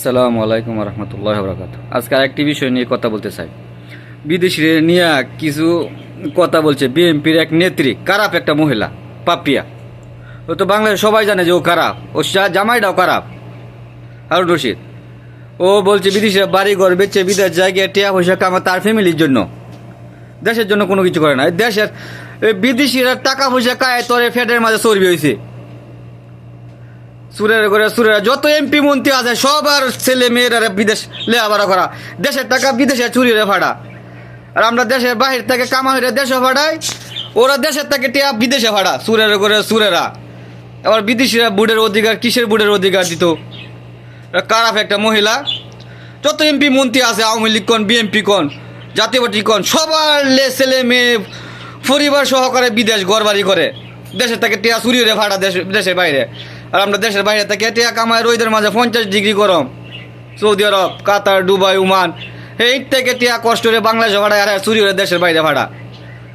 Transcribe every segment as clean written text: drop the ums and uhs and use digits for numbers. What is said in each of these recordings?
আসসালামু আলাইকুম রহমতুল্লাহ বরকাত। আজকে আরেকটি বিষয় নিয়ে কথা বলতে চাই। বিদেশিরা নিয়ে কিছু কথা বলছে। বিএনপির এক নেত্রী, খারাপ একটা মহিলা, পাপিয়া। ও তো বাংলাদেশ সবাই জানে যে ও খারাপ, ও জামাইটাও খারাপ, হারুন রশিদ। ও বলছে বিদেশিরা বাড়ি ঘর বেচে বিদেশ জায়গায় টিয়া পয়সা কামা তার ফ্যামিলির জন্য, দেশের জন্য কোনো কিছু করে না। দেশের বিদেশিরা টাকা পয়সা কায় তোর ফ্যাটের মাঝে চর্বি হয়েছে। সুরের করে সুরেরা যত এমপি মন্ত্রী আছে সবার ছেলে মেয়েরা বিদেশ লেখাপড়া করা, দেশের টাকা বিদেশে চুরিরে ফাড়া। আর আমরা দেশের বাহির থেকে কামা হইরে দেশে ফাড়াই, ওরা দেশের থেকে টিয়া বিদেশে ফাড়া। সুরের করে সুরেরা আবার বিদেশিরা বুড়ের অধিকার, কিসের বুড়ের অধিকার দিত? খারাপ একটা মহিলা। যত এমপি মন্ত্রী আছে, আওয়ামী লীগ কোন, বিএনপি কোন, জাতীয় পার্টি কোন, সবার ছেলে মেয়ে পরিবার সহকারে বিদেশ ঘর বাড়ি করে, দেশের থেকে টিয়া চুরিরে ফাড়া দেশের বাইরে। আর আমরা দেশের বাইরে থেকে টিয়া কামায় রোদের মাঝে 50 ডিগ্রি গরম, সৌদি আরব, কাতার, দুবাই, ওমান, এই থেকে টিয়া কষ্ট করে বাংলাদেশে ভাড়ায় আর চুরি হয়ে দেশের বাইরে ভাড়া।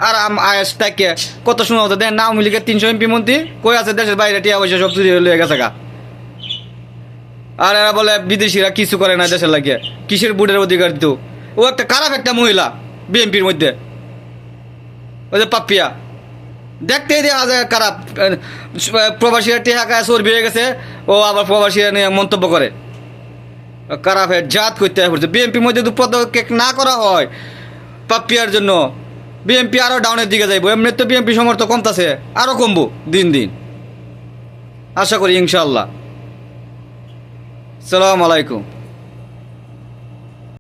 আর আয়াস থেকে কত শোনা হতো, দেন আওয়ামী লীগের 300 এমপি মন্ত্রী কই আছে দেশের বাইরে, টিয়া পয়সা সব চুরি হয়ে গেছে গা। আর এরা বলে বিদেশিরা কিছু করে না দেশের লাগিয়ে, কিসের বুটের অধিকার দিত? ও একটা খারাপ একটা মহিলা বিএনপির মধ্যে, ওই যে পাপিয়া। দেখতে দেওয়া যায় খারাপ। প্রবাসীরা টেহাকায় চর্বি হয়ে গেছে, ও আবার প্রবাসীরা নিয়ে মন্তব্য করে। খারাপের জাত করতে পড়ছে। বিএনপির মধ্যে যদি পদক্ষেপ না করা হয় পাপিয়ার জন্য, বিএনপি আরও ডাউনের দিকে যাইব। এমনি তো বিএনপি সমর্থক কমতেছে, আরও কমবো দিন দিন, আশা করি ইনশাল্লাহ। সালাম আলাইকুম।